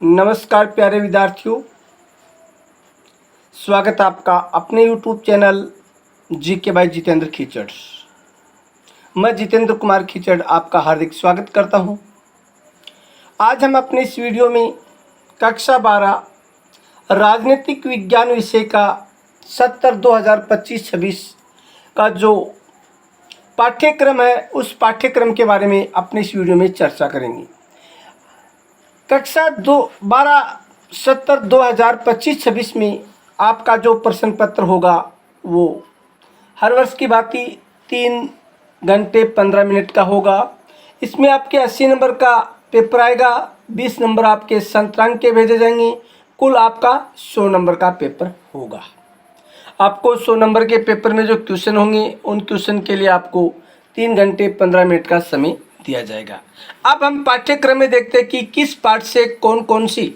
नमस्कार प्यारे विद्यार्थियों, स्वागत है आपका अपने YouTube channel GK by Jitendra Khichar. मैं जितेंद्र कुमार खीचड़ आपका हार्दिक स्वागत करता हूं। आज हम अपने इस वीडियो में कक्षा 12 राजनीतिक विज्ञान विषय का 2025-26 का जो पाठ्यक्रम है उस पाठ्यक्रम के बारे में अपने इस वीडियो में चर्चा करेंगे। कक्षा 2025-26 में आपका जो प्रश्न पत्र होगा वो हर वर्ष की भांति 3 घंटे 15 मिनट का होगा। इसमें आपके 80 नंबर का पेपर आएगा, 20 नंबर आपके संतरांक के भेजे जाएंगे, कुल आपका 100 नंबर का पेपर होगा। आपको 100 नंबर के पेपर में जो क्वेश्चन होंगे उन क्वेश्चन के लिए आपको 3 घंटे 15 मिनट का समय दिया जाएगा। अब हम पाठ्यक्रम में देखते हैं कि किस पाठ से कौन कौन सी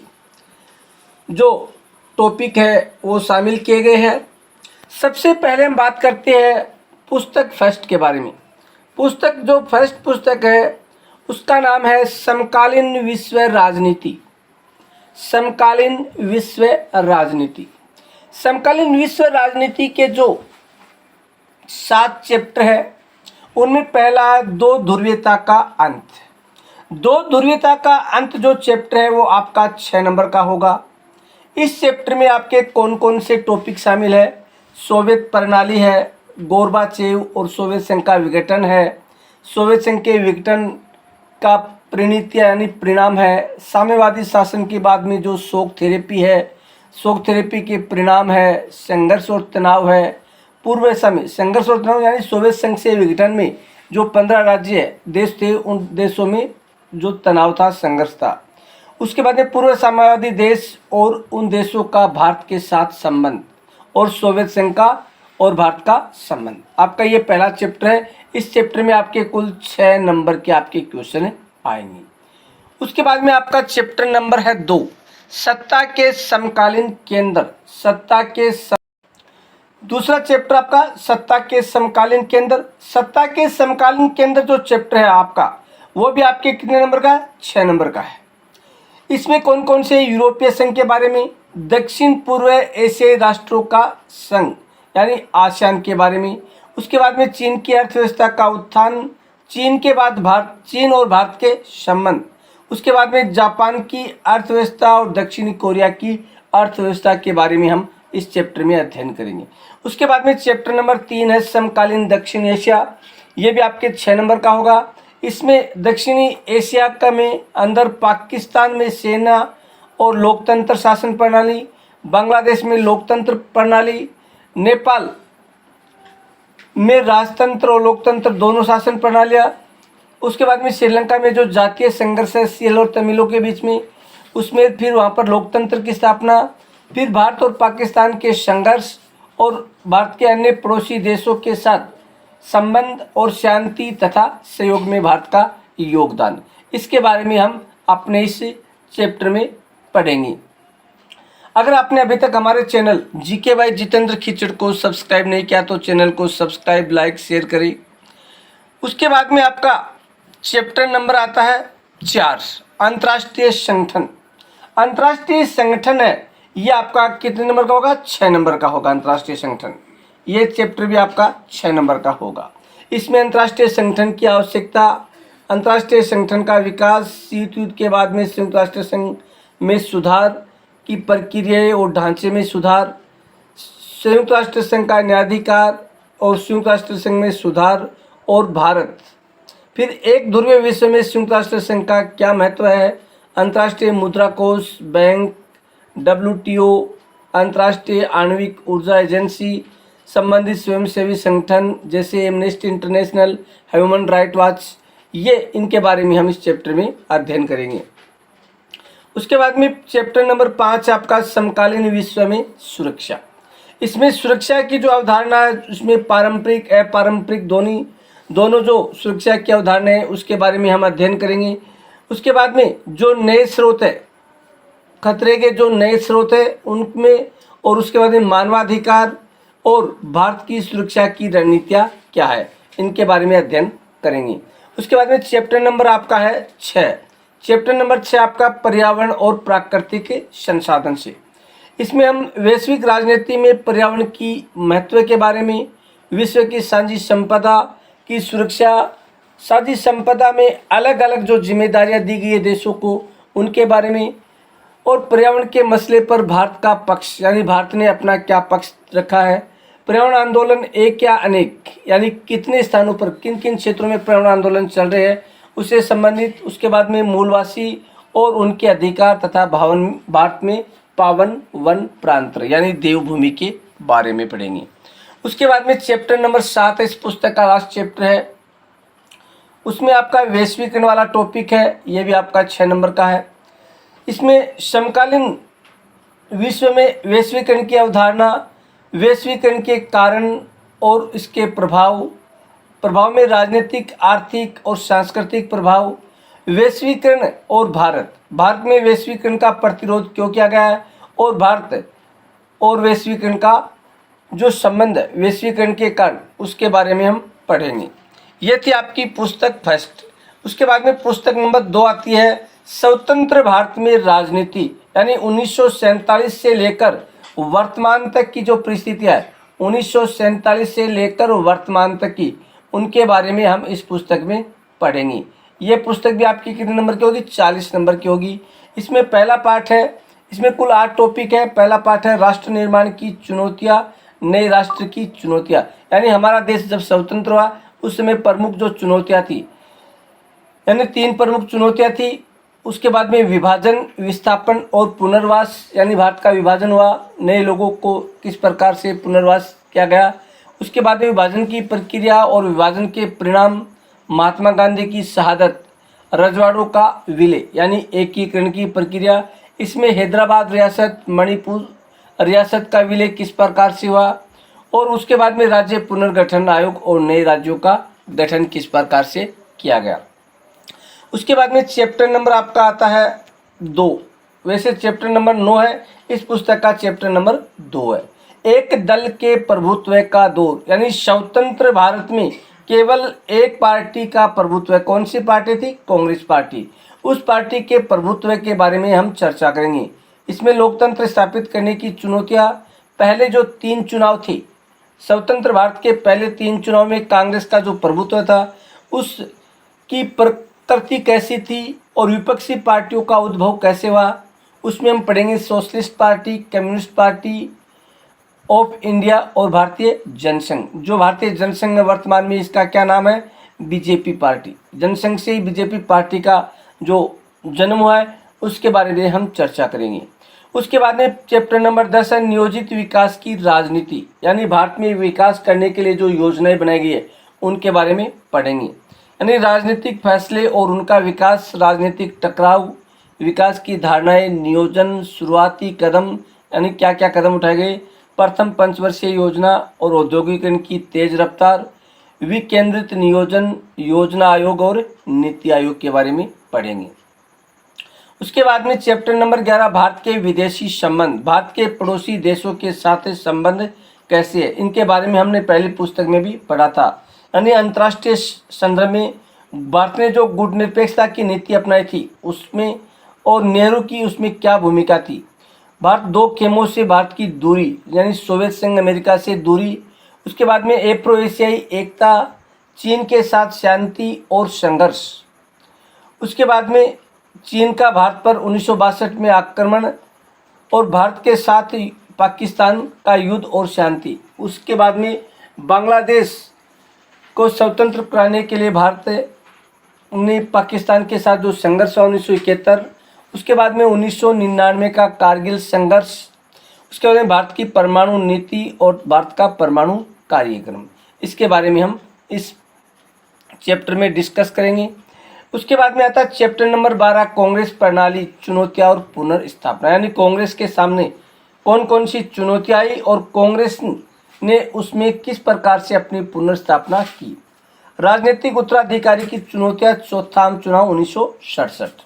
जो टॉपिक है वो शामिल किए गए हैं। सबसे पहले हम बात करते हैं पुस्तक फर्स्ट के बारे में। पुस्तक जो फर्स्ट पुस्तक है उसका नाम है समकालीन विश्व राजनीति। समकालीन विश्व राजनीति। समकालीन विश्व राजनीति के जो 7 चैप्टर है उनमें पहला है दो ध्रुवीयता का अंत। दो ध्रुवीयता का अंत जो चैप्टर है वो आपका 6 नंबर का होगा। इस चैप्टर में आपके कौन कौन से टॉपिक शामिल है? सोवियत प्रणाली है, गोर्बाचेव और सोवियत संघ का विघटन है, सोवियत संघ के विघटन का परिणति यानी परिणाम है, साम्यवादी शासन के बाद में जो शोक थेरेपी है, शोक थेरेपी के परिणाम है, संघर्ष और तनाव है, पूर्व समय संघर्ष और तनाव यानी सोवियत संघ से विघटन में जो 15 राज्य देश थे उन देशों में जो तनाव था, संघर्ष था। उसके बाद में पूर्व साम्यवादी देश और उन देशों का भारत के साथ संबंध और सोवियत संघ का और भारत का संबंध। आपका ये पहला चैप्टर है। इस चैप्टर में आपके कुल 6 नंबर के आपके क्वेश्चन आएंगे। उसके बाद में आपका चैप्टर नंबर है 2, सत्ता के समकालीन केंद्र। सत्ता के दूसरा चैप्टर आपका सत्ता के समकालीन केंद्र। सत्ता के समकालीन केंद्र जो चैप्टर है आपका वो भी आपके कितने नंबर का है? 6 नंबर का है। इसमें कौन कौन से यूरोपीय संघ के बारे में, दक्षिण पूर्व एशियाई राष्ट्रों का संघ यानी आसियान के बारे में, उसके बाद में चीन की अर्थव्यवस्था का उत्थान, चीन के बाद भारत, चीन और भारत के संबंध, उसके बाद में जापान की अर्थव्यवस्था और दक्षिणी कोरिया की अर्थव्यवस्था के बारे में हम इस चैप्टर में अध्ययन करेंगे। उसके बाद में चैप्टर नंबर 3 है समकालीन दक्षिण एशिया। ये भी आपके 6 नंबर का होगा। इसमें दक्षिणी एशिया का में अंदर पाकिस्तान में सेना और लोकतंत्र शासन प्रणाली, बांग्लादेश में लोकतंत्र प्रणाली, नेपाल में राजतंत्र और लोकतंत्र दोनों शासन प्रणालियाँ, उसके बाद में श्रीलंका में जो जातीय संघर्ष है सीएल और तमिलों के बीच में, उसमें फिर वहाँ पर लोकतंत्र की स्थापना, फिर भारत और पाकिस्तान के संघर्ष और भारत के अन्य पड़ोसी देशों के साथ संबंध और शांति तथा सहयोग में भारत का योगदान। इसके बारे में हम अपने इस चैप्टर में पढ़ेंगे। अगर आपने अभी तक हमारे channel GK by Jitendra Khichar को सब्सक्राइब नहीं किया तो चैनल को सब्सक्राइब, लाइक, शेयर करें। उसके बाद में आपका चैप्टर नंबर आता है 4, अंतर्राष्ट्रीय संगठन। अंतर्राष्ट्रीय संगठन है ये आपका कितने नंबर का होगा? 6 नंबर का होगा अंतर्राष्ट्रीय संगठन। ये चैप्टर भी आपका 6 नंबर का होगा। इसमें अंतर्राष्ट्रीय संगठन की आवश्यकता, अंतर्राष्ट्रीय संगठन का विकास, शीत युद्ध के बाद में संयुक्त राष्ट्र संघ में सुधार की प्रक्रिया और ढांचे में सुधार, संयुक्त राष्ट्र संघ का न्यायाधिकार और संयुक्त राष्ट्र संघ में सुधार और भारत, फिर एक ध्रुवीय विश्व में संयुक्त राष्ट्र संघ का क्या महत्व है, अंतर्राष्ट्रीय मुद्रा कोष, बैंक, WTO, अंतर्राष्ट्रीय आणविक ऊर्जा एजेंसी, संबंधित स्वयंसेवी संगठन जैसे amnesty international, human right watch, ये इनके बारे में हम इस चैप्टर में अध्ययन करेंगे। उसके बाद में चैप्टर नंबर 5 आपका समकालीन विश्व में सुरक्षा। इसमें सुरक्षा की जो अवधारणा है उसमें पारंपरिक अपारंपरिक दोनों जो सुरक्षा की अवधारणा है उसके बारे में हम अध्ययन करेंगे। उसके बाद में जो नए स्रोत है, खतरे के जो नए स्रोत है उनमें, और उसके बाद में मानवाधिकार और भारत की सुरक्षा की रणनीतियाँ क्या है, इनके बारे में अध्ययन करेंगे। उसके बाद में चैप्टर नंबर आपका है 6, चैप्टर नंबर 6 आपका पर्यावरण और प्राकृतिक संसाधन से। इसमें हम वैश्विक राजनीति में पर्यावरण की महत्व के बारे में, विश्व की साझी संपदा की सुरक्षा, साझी संपदा में अलग अलग जो जिम्मेदारियां दी गई है देशों को, उनके बारे में, और पर्यावरण के मसले पर भारत का पक्ष, यानी भारत ने अपना क्या पक्ष रखा है। पर्यावरण आंदोलन एक या अनेक, यानी कितने स्थानों पर, किन किन क्षेत्रों में पर्यावरण आंदोलन चल रहे हैं उससे संबंधित। उसके बाद में मूलवासी और उनके अधिकार तथा भारत में पावन वन प्रांत यानी देवभूमि के बारे में पढ़ेंगे। उसके बाद में चैप्टर नंबर 7 इस पुस्तक का लास्ट चैप्टर है। उसमें आपका वैश्वीकरण वाला टॉपिक है, ये भी आपका 6 नंबर का है। इसमें समकालीन विश्व में वैश्वीकरण की अवधारणा, वैश्वीकरण के कारण और इसके प्रभाव में राजनीतिक, आर्थिक और सांस्कृतिक प्रभाव, वैश्वीकरण और भारत में वैश्वीकरण का प्रतिरोध क्यों किया गया है, और भारत और वैश्वीकरण का जो संबंध वैश्वीकरण के कारण, उसके बारे में हम पढ़ेंगे। ये थी आपकी पुस्तक फर्स्ट। उसके बाद में पुस्तक नंबर 2 आती है स्वतंत्र भारत में राजनीति, यानी 1947 से लेकर वर्तमान तक की जो परिस्थितियाँ है, 1947 से लेकर वर्तमान तक की, उनके बारे में हम इस पुस्तक में पढ़ेंगे। ये पुस्तक भी आपकी कितने नंबर की होगी? 40 नंबर की होगी। इसमें पहला पार्ट है, इसमें कुल 8 टॉपिक है। पहला पार्ट है राष्ट्र निर्माण की चुनौतियाँ, नए राष्ट्र की चुनौतियाँ, यानी हमारा देश जब स्वतंत्र हुआ उस समय प्रमुख जो चुनौतियाँ थी, यानी 3 प्रमुख चुनौतियाँ थी। उसके बाद में विभाजन, विस्थापन और पुनर्वास, यानी भारत का विभाजन हुआ, नए लोगों को किस प्रकार से पुनर्वास किया गया। उसके बाद में विभाजन की प्रक्रिया और विभाजन के परिणाम, महात्मा गांधी की शहादत, रजवाड़ों का विलय यानी एकीकरण की प्रक्रिया। इसमें हैदराबाद रियासत, मणिपुर रियासत का विलय किस प्रकार से हुआ, और उसके बाद में राज्य पुनर्गठन आयोग और नए राज्यों का गठन किस प्रकार से किया गया। उसके बाद में चैप्टर नंबर आपका आता है 2, वैसे चैप्टर नंबर 9 है, इस पुस्तक का चैप्टर नंबर 2 है एक दल के प्रभुत्व का दौर, यानी स्वतंत्र भारत में केवल एक पार्टी का प्रभुत्व है। कौन सी पार्टी थी? कांग्रेस पार्टी। उस पार्टी के प्रभुत्व के बारे में हम चर्चा करेंगे। इसमें लोकतंत्र स्थापित करने की चुनौतियाँ, पहले जो 3 चुनाव थे, स्वतंत्र भारत के पहले 3 चुनाव में कांग्रेस का जो प्रभुत्व था उसकी प्रकृति कैसी थी, और विपक्षी पार्टियों का उद्भव कैसे हुआ, उसमें हम पढ़ेंगे socialist party, communist party of India और भारतीय जनसंघ। जो भारतीय जनसंघ वर्तमान में इसका क्या नाम है? BJP party. जनसंघ से ही बीजेपी पार्टी का जो जन्म हुआ है उसके बारे में हम चर्चा करेंगे। उसके बाद में चैप्टर नंबर 10 है नियोजित विकास की राजनीति, यानी भारत में विकास करने के लिए जो योजनाएं बनाई गई है उनके बारे में पढ़ेंगे। यानी राजनीतिक फैसले और उनका विकास, राजनीतिक टकराव, विकास की धारणाएं, नियोजन, शुरुआती कदम, यानी क्या क्या कदम उठाए गए, प्रथम पंचवर्षीय योजना और औद्योगिकरण की तेज रफ्तार, विकेंद्रित नियोजन, योजना आयोग और नीति आयोग के बारे में पढ़ेंगे। उसके बाद में चैप्टर नंबर 11 भारत के विदेशी संबंध, भारत के पड़ोसी देशों के साथ संबंध कैसे है, इनके बारे में हमने पहली पुस्तक में भी पढ़ा था। यानी अंतर्राष्ट्रीय संदर्भ में भारत ने जो गुटनिरपेक्षता की नीति अपनाई थी उसमें, और नेहरू की उसमें क्या भूमिका थी। भारत 2 खेमों से भारत की दूरी, यानी सोवियत संघ अमेरिका से दूरी। उसके बाद में एफ्रो एशियाई एकता, चीन के साथ शांति और संघर्ष। उसके बाद में चीन का भारत पर 1962 में आक्रमण और भारत के साथ पाकिस्तान का युद्ध और शांति। उसके बाद में बांग्लादेश को स्वतंत्र कराने के लिए भारत ने पाकिस्तान के साथ जो संघर्ष हुआ 1971। उसके बाद में 1999 का कारगिल संघर्ष। उसके बाद में भारत की परमाणु नीति और भारत का परमाणु कार्यक्रम, इसके बारे में हम इस चैप्टर में डिस्कस करेंगे। उसके बाद में आता है चैप्टर नंबर 12 कांग्रेस प्रणाली, चुनौतियां और पुनर्स्थापना, यानी कांग्रेस के सामने कौन कौन सी चुनौतियां आई और कांग्रेस ने उसमें किस प्रकार से अपनी पुनर्स्थापना की। राजनीतिक उत्तराधिकारी की चुनौतियां, चौथा आम चुनाव 1967।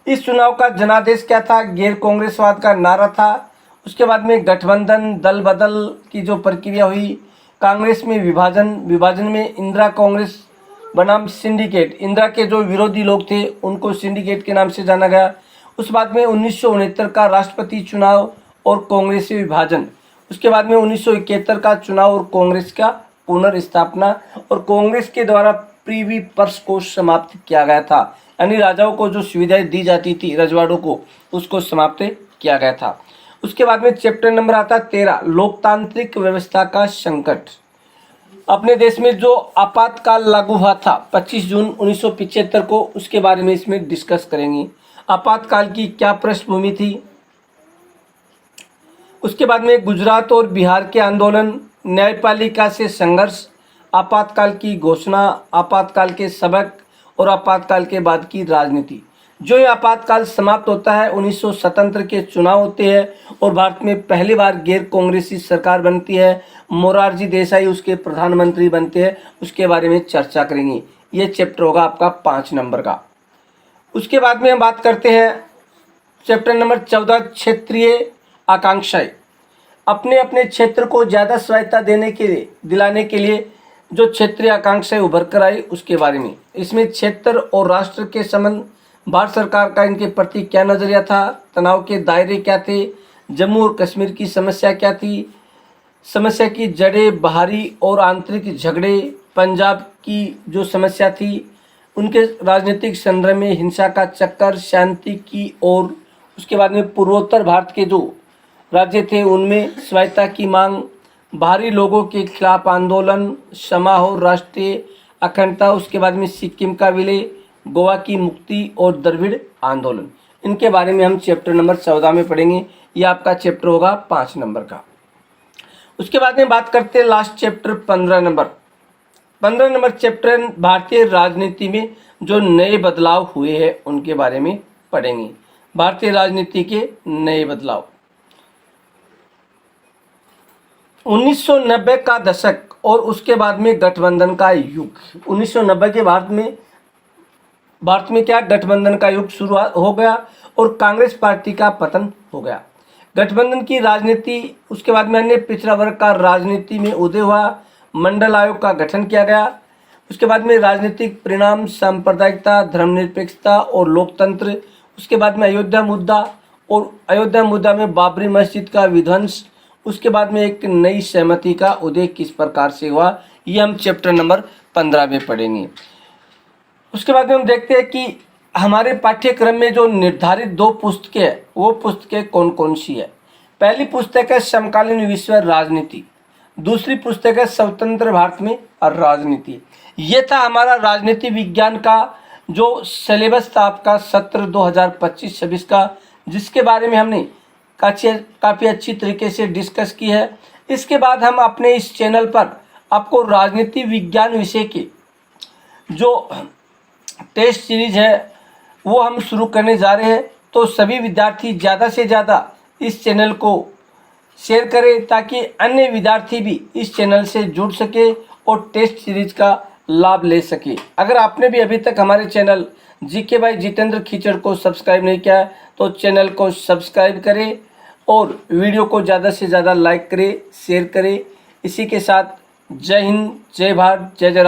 इस चुनाव का जनादेश क्या था? गैर कांग्रेसवाद का नारा था। उसके बाद में गठबंधन, दल बदल की जो प्रक्रिया हुई, कांग्रेस में विभाजन में इंदिरा कांग्रेस बनाम सिंडिकेट। इंदिरा के जो विरोधी लोग थे उनको सिंडिकेट के नाम से जाना गया। उस बाद में 1969 का राष्ट्रपति चुनाव और कांग्रेस से विभाजन। उसके बाद में 1971 का चुनाव और कांग्रेस का पुनर्स्थापना, और कांग्रेस के द्वारा प्रीवी पर्स को समाप्त किया गया था, यानी राजाओं को जो सुविधाएं दी जाती थी रजवाड़ों को, उसको समाप्त किया गया था। उसके बाद में चैप्टर नंबर आता 13, लोकतांत्रिक व्यवस्था का संकट। अपने देश में जो आपातकाल लागू हुआ था 25 जून 1975 को, उसके बारे में इसमें डिस्कस करेंगे। आपातकाल की क्या पृष्ठभूमि थी। उसके बाद में गुजरात और बिहार के आंदोलन, न्यायपालिका से संघर्ष, आपातकाल की घोषणा, आपातकाल के सबक और आपातकाल के बाद की राजनीति। जो ये आपातकाल समाप्त होता है 1977 के चुनाव होते हैं और भारत में पहली बार गैर कांग्रेसी सरकार बनती है। मोरारजी देसाई उसके प्रधानमंत्री बनते हैं। उसके बारे में चर्चा करेंगे। ये चैप्टर होगा आपका 5 नंबर का। उसके बाद में हम बात करते हैं चैप्टर नंबर 14, क्षेत्रीय आकांक्षाएं। अपने अपने क्षेत्र को ज़्यादा स्वायत्ता दिलाने के लिए जो क्षेत्रीय आकांक्षाएं उभर कर आई उसके बारे में। इसमें क्षेत्र और राष्ट्र के संबंध, भारत सरकार का इनके प्रति क्या नज़रिया था, तनाव के दायरे क्या थे, जम्मू और कश्मीर की समस्या क्या थी, समस्या की जड़ें, बाहरी और आंतरिक झगड़े, पंजाब की जो समस्या थी, उनके राजनीतिक संदर्भ में हिंसा का चक्कर, शांति की ओर। उसके बाद में पूर्वोत्तर भारत के जो राज्य थे उनमें स्वायत्ता की मांग, बाहरी लोगों के खिलाफ आंदोलन, समारोह, राष्ट्रीय अखंडता। उसके बाद में सिक्किम का विलय, गोवा की मुक्ति और द्रविड़ आंदोलन। इनके बारे में हम चैप्टर नंबर 14 में पढ़ेंगे। यह आपका चैप्टर होगा 5 नंबर का। उसके बाद में बात करते हैं last chapter 15 number. 15 number chapter भारतीय राजनीति में जो नए बदलाव हुए हैं उनके बारे में पढ़ेंगे। भारतीय राजनीति के नए बदलाव। 1990 का दशक और उसके बाद में गठबंधन का युग। 1990 के भारत में क्या गठबंधन का युग शुरू हो गया और कांग्रेस पार्टी का पतन हो गया। गठबंधन की राजनीति, उसके बाद में अन्य पिछड़ा वर्ग का राजनीति में उदय हुआ, मंडल आयोग का गठन किया गया। उसके बाद में राजनीतिक परिणाम, सांप्रदायिकता, धर्मनिरपेक्षता और लोकतंत्र। उसके बाद में अयोध्या मुद्दा, और अयोध्या मुद्दा में बाबरी मस्जिद का विध्वंस। उसके बाद में एक नई सहमति का उदय किस प्रकार से हुआ, ये हम चैप्टर नंबर 15 में पढ़ेंगे। उसके बाद में हम देखते हैं कि हमारे पाठ्यक्रम में जो निर्धारित 2 पुस्तकें हैं वो पुस्तकें कौन कौन सी है। पहली पुस्तक है समकालीन विश्व राजनीति, दूसरी पुस्तक है स्वतंत्र भारत में राजनीति। ये था हमारा राजनीति विज्ञान का जो सिलेबस था आपका सत्र 2025-26 का, जिसके बारे में हमने काफ़ी अच्छी तरीके से डिस्कस की है। इसके बाद हम अपने इस चैनल पर आपको राजनीति विज्ञान विषय के जो टेस्ट सीरीज है वो हम शुरू करने जा रहे हैं। तो सभी विद्यार्थी ज़्यादा से ज़्यादा इस चैनल को शेयर करें ताकि अन्य विद्यार्थी भी इस चैनल से जुड़ सके और टेस्ट सीरीज का लाभ ले सके। अगर आपने भी अभी तक हमारे channel GK by Jitendra Khichar को सब्सक्राइब नहीं किया है तो चैनल को सब्सक्राइब करें और वीडियो को ज़्यादा से ज़्यादा लाइक करें, शेयर करें। इसी के साथ जय हिंद, जय भारत, जय जय।